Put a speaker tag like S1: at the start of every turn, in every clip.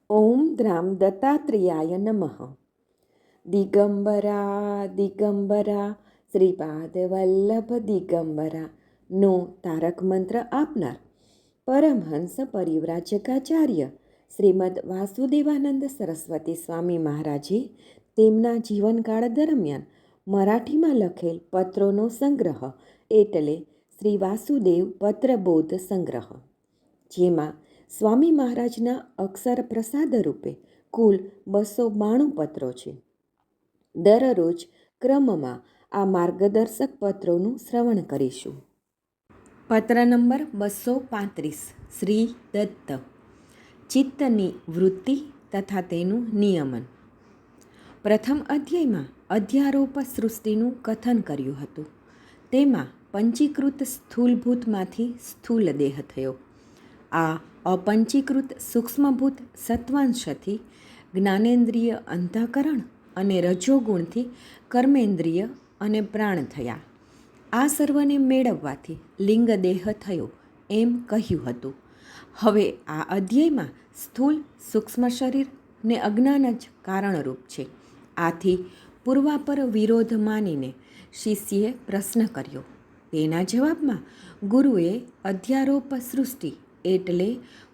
S1: ઓમ દ્રામ દત્તાત્રેયાય નમઃ. દિગંબરા દિગંબરા શ્રીપાદ વલ્લભ દિગંબરા નો તારક મંત્ર આપનાર પરમહંસ પરિવ્રાજકાચાર્ય શ્રીમદ વાસુદેવાનંદ સરસ્વતી સ્વામી મહારાજે તેમના જીવનકાળ દરમિયાન મરાઠીમાં લખેલ પત્રોનો સંગ્રહ એટલે શ્રી વાસુદેવ પત્રબોધ સંગ્રહ, જેમાં સ્વામી મહારાજના અક્ષર પ્રસાદ રૂપે કુલ 292 પત્રો છે. દરરોજ ક્રમમાં આ માર્ગદર્શક પત્રોનું શ્રવણ કરીશું. પત્ર નંબર 235. શ્રી દત્ત. ચિત્તની વૃત્તિ તથા તેનું નિયમન. પ્રથમ અધ્યાયમાં અધ્યારોપ સૃષ્ટિનું કથન કર્યું હતું. તેમાં પંચીકૃત સ્થૂલભૂતમાંથી સ્થૂલ દેહ થયો. આ અપંચીકૃત સૂક્ષ્મભૂત સત્વાંશથી જ્ઞાનેન્દ્રિય અંતઃકરણ અને રજોગુણથી કર્મેન્દ્રિય અને પ્રાણ થયા. આ સર્વને મેળવવાથી લિંગદેહ થયો એમ કહ્યું હતું. હવે આ અધ્યાયમાં સ્થૂલ સૂક્ષ્મ શરીર ને અજ્ઞાન જ કારણરૂપ છે. આથી પૂર્વાપર વિરોધ માનીને શિષ્યએ પ્રશ્ન કર્યો. તેના જવાબમાં ગુરુએ અધ્યારોપ સૃષ્ટિ એટલે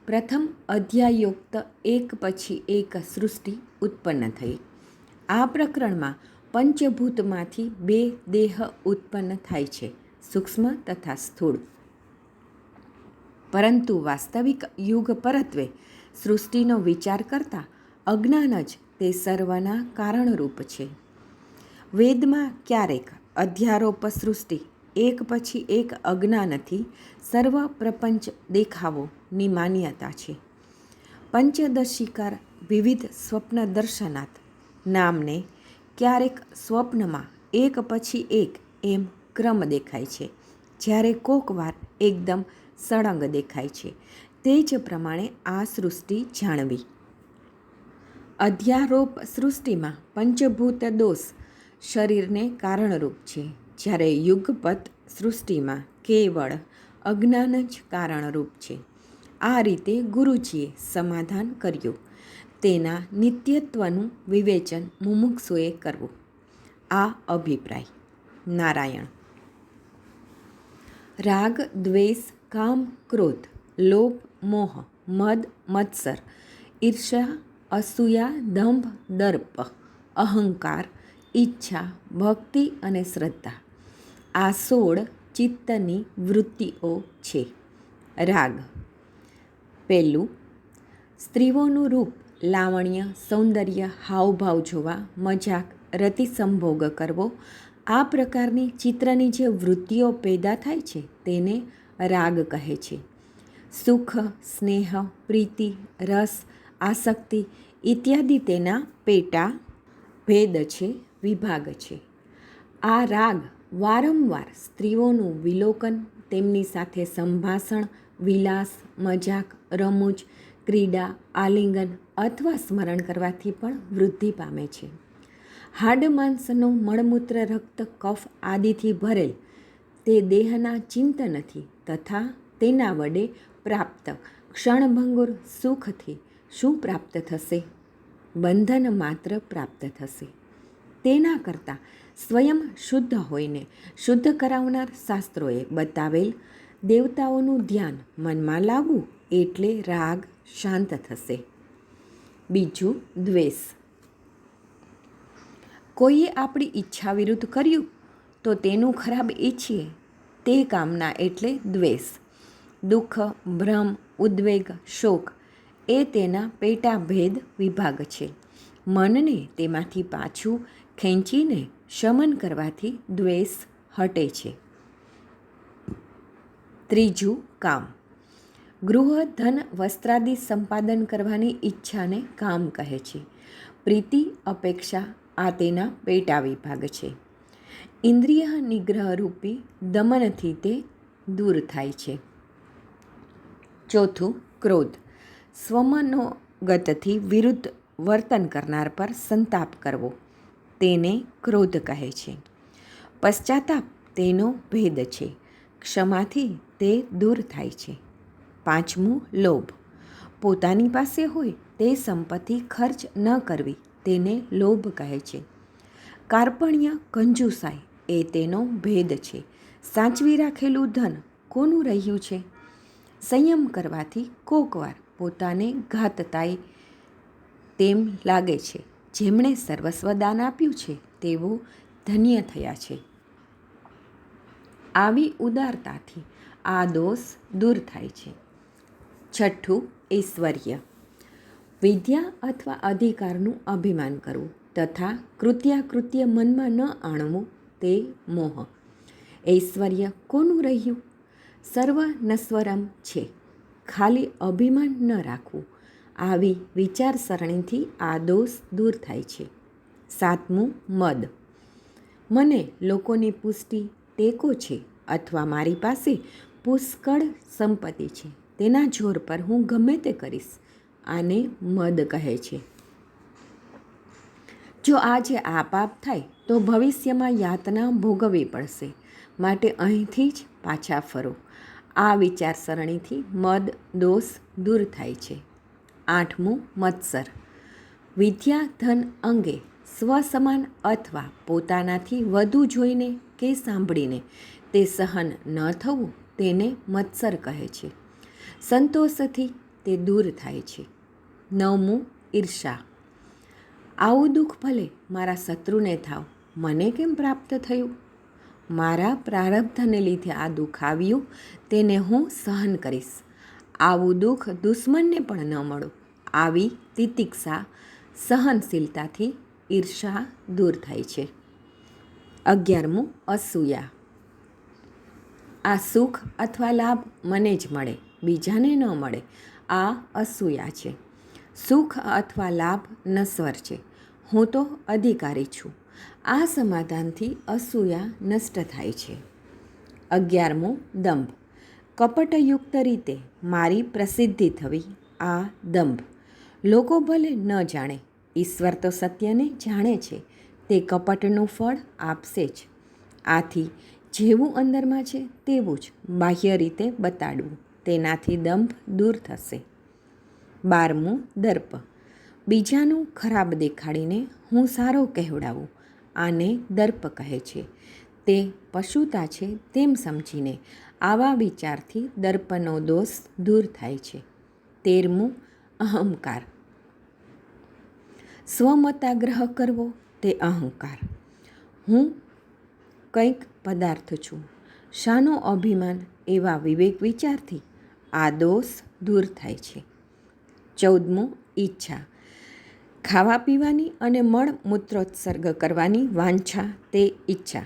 S1: પ્રથમ અધ્યાયોક્ત એક પછી એક સૃષ્ટિ ઉત્પન્ન થઈ. આ પ્રકરણમાં પંચભૂતમાંથી 2 દેહ ઉત્પન્ન થાય છે, સૂક્ષ્મ તથા સ્થૂળ. પરંતુ વાસ્તવિક યુગ પરત્વે સૃષ્ટિનો વિચાર કરતા અજ્ઞાન જ તે સર્વના કારણરૂપ છે. વેદમાં ક્યારેક અધ્યારોપ સૃષ્ટિ એક પછી એક અજ્ઞાનથી સર્વ પ્રપંચ દેખાવોની માન્યતા છે. પંચદશિકાર વિવિધ સ્વપ્ન દર્શનાત નામને ક્યારેક સ્વપ્નમાં એક પછી એક એમ ક્રમ દેખાય છે, જ્યારે કોક વાર એકદમ સળંગ દેખાય છે. તે જ પ્રમાણે આ સૃષ્ટિ જાણવી. અધ્યારોપ સૃષ્ટિમાં પંચભૂત દોષ શરીરને કારણરૂપ છે, જ્યારે યુગપત સૃષ્ટિમાં કેવળ અજ્ઞાન જ કારણરૂપ છે. આ રીતે ગુરુજીએ સમાધાન કર્યું. તેના નિત્યત્વનું વિવેચન મુમુક્ષુએ કરવું. આ અભિપ્રાય. નારાયણ. રાગ, દ્વેષ, કામ, ક્રોધ, લોભ, મોહ, મદ, મત્સર, ઈર્ષ્યા, અસૂયા, દંભ, દર્પ, અહંકાર, ઈચ્છા, ભક્તિ અને શ્રદ્ધા આ 16 ચિત્તની વૃત્તિઓ છે. રાગ. પહેલું, સ્ત્રીઓનું રૂપ, લાવણ્ય, સૌંદર્ય, હાવભાવ જોવા, મજાક, રતિસંભોગ કરવો, આ પ્રકારની ચિત્રની જે વૃત્તિઓ પેદા થાય છે તેને રાગ કહે છે. સુખ, સ્નેહ, પ્રીતિ, રસ, આસક્તિ ઇત્યાદિ તેના પેટા ભેદ છે, વિભાગ છે. આ રાગ વારંવાર સ્ત્રીઓનું વિલોકન, તેમની સાથે સંભાષણ, વિલાસ, મજાક, રમૂજ, ક્રીડા, આલિંગન અથવા સ્મરણ કરવાથી પણ વૃદ્ધિ પામે છે. હાડમાંસનો મળમૂત્ર, રક્ત, કફ આદિથી ભરેલ તે દેહના ચિંતનથી તથા તેના વડે પ્રાપ્ત ક્ષણભંગુર સુખથી શું પ્રાપ્ત થશે? બંધન માત્ર પ્રાપ્ત થશે. તેના કરતાં સ્વયં શુદ્ધ હોઈને શુદ્ધ કરાવનાર શાસ્ત્રોએ બતાવેલ દેવતાઓનું ધ્યાન મનમાં લાવવું એટલે રાગ શાંત થશે. બીજું, દ્વેષ. કોઈએ આપણી ઈચ્છા વિરુદ્ધ કર્યું તો તેનું ખરાબ ઈચ્છીએ તે કામના એટલે દ્વેષ. દુઃખ, ભ્રમ, ઉદ્વેગ, શોક એ તેના પેટા ભેદ વિભાગ છે. મનને તેમાંથી પાછું ખેંચીને શમન કરવાથી દ્વેષ હટે છે. ત્રીજું, કામ. ગૃહ, ધન, વસ્ત્રાદિ સંપાદન કરવાની ઈચ્છાને કામ કહે છે. પ્રીતિ, અપેક્ષા આ તેના પેટા વિભાગ છે. ઇન્દ્રિય નિગ્રહરૂપી દમનથી તે દૂર થાય છે. ચોથું, ક્રોધ. સ્વમનોગતથી વિરુદ્ધ વર્તન કરનાર પર સંતાપ કરવો તેને ક્રોધ કહે છે. પશ્ચાતાપ તેનો ભેદ છે. ક્ષમાથી તે દૂર થાય છે. પાંચમું, લોભ. પોતાની પાસે હોય તે સંપત્તિ ખર્ચ ન કરવી તેને લોભ કહે છે. કાર્પણ્ય કંજુસાઈ એ તેનો ભેદ છે. સાચવી રાખેલું ધન કોનું રહ્યું છે? સંયમ કરવાથી કોકવાર પોતાને ઘાત થાય તેમ લાગે છે. જેમણે સર્વસ્વ દાન આપ્યું છે તેઓ ધન્ય થયા છે. આવી ઉદારતાથી આ દોષ દૂર થાય છે. છઠ્ઠું, ઐશ્વર્ય. વિદ્યા અથવા અધિકારનું અભિમાન કરવું તથા કૃત્યાકૃત્ય મનમાં ન આણવું તે મોહ. ઐશ્વર્ય કોનું રહ્યું? સર્વ નશ્વરમ છે. ખાલી અભિમાન ન રાખવું. આવી વિચારસરણીથી આ દોષ દૂર થાય છે. સાતમું, મદ. મને લોકોની પુષ્ટિ ટેકો છે અથવા મારી પાસે પુષ્કળ સંપત્તિ છે, તેના જોર પર હું ગમે તે કરીશ. આને મદ કહે છે. જો આજે આ પાપ થાય તો ભવિષ્યમાં યાતના ભોગવવી પડશે. માટે અહીંથી જ પાછા ફરો. આ વિચારસરણીથી મદ દોષ દૂર થાય છે. આઠમું, મત્સર. વિદ્યા ધન અંગે સ્વસમાન અથવા પોતાનાથી વધુ જોઈને કે સાંભળીને તે સહન ન થવું તેને મત્સર કહે છે. સંતોષથી તે દૂર થાય છે. નવમું, ઈર્ષા. આવું દુઃખ ભલે મારા શત્રુને થાવ, મને કેમ પ્રાપ્ત થયું? મારા પ્રારબ્ધને લીધે આ દુઃખ આવ્યું, તેને હું સહન કરીશ. આવું દુઃખ દુશ્મનને પણ ન મળો. આવી તિતિક્ષા સહનશીલતાથી ઈર્ષા દૂર થાય છે. 11મું, અસૂયા. આ સુખ અથવા લાભ મને જ મળે, બીજાને ન મળે, આ અસૂયા છે. સુખ અથવા લાભ નશ્વર છે, હું તો અધિકારી છું. આ સમાધાનથી અસૂયા નષ્ટ થાય છે. 11મું, દંભ. કપટયુક્ત રીતે મારી પ્રસિદ્ધિ થવી, આ દંભ. લોકો ભલે ન જાણે, ઈશ્વર તો સત્યને જાણે છે. તે કપટનું ફળ આપશે જ. આથી જેવું અંદરમાં છે તેવું જ બાહ્ય રીતે બતાડવું, તેનાથી દંભ દૂર થશે. 12મું, દર્પ. બીજાનું ખરાબ દેખાડીને હું સારો કહેવડાવું, આને દર્પ કહે છે. તે પશુતા છે તેમ સમજીને આવા વિચારથી દર્પનો દોષ દૂર થાય છે. 13મું, અહંકાર. સ્વમતાગ્રહ કરવો તે અહંકાર. હું કંઈક પદાર્થ છું, શાનો અભિમાન, એવા વિવેક વિચારથી આ દોષ દૂર થાય છે. 14મું, ઈચ્છા. ખાવા પીવાની અને મળમૂત્રોત્સર્ગ કરવાની વાંછા તે ઈચ્છા.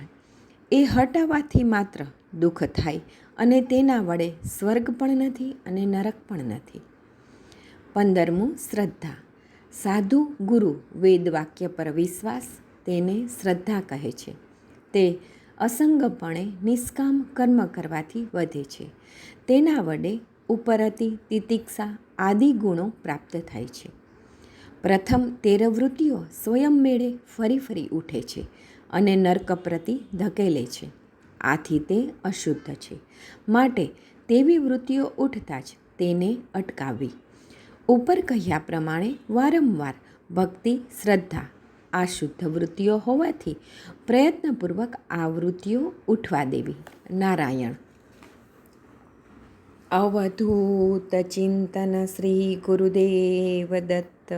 S1: એ હટાવવાથી માત્ર દુઃખ થાય અને તેના વડે સ્વર્ગ પણ નથી અને નરક પણ નથી. 15મું, શ્રદ્ધા. સાધુ ગુરુ વેદ વાક્ય પર વિશ્વાસ, તેને શ્રદ્ધા કહે છે. તે અસંગપણે નિષ્કામ કર્મ કરવાથી વધે છે. તેના વડે ઉપરતી, તિતિક્ષા આદિ ગુણો પ્રાપ્ત થાય છે. પ્રથમ 13 વૃત્તિઓ સ્વયં મેળે ફરી ફરી ઉઠે છે અને નર્ક પ્રતિ ધકેલે છે. આથી તે અશુદ્ધ છે. માટે તેવી વૃત્તિઓ ઉઠતા જ તેને અટકાવવી. ઉપર કહ્યા પ્રમાણે વારંવાર ભક્તિ, શ્રદ્ધા આ શુદ્ધ વૃત્તિઓ હોવાથી પ્રયત્નપૂર્વક આ વૃત્તિઓ ઉઠવા દેવી. નારાયણ. અવધૂત ચિંતન શ્રી ગુરુદેવ દત્ત.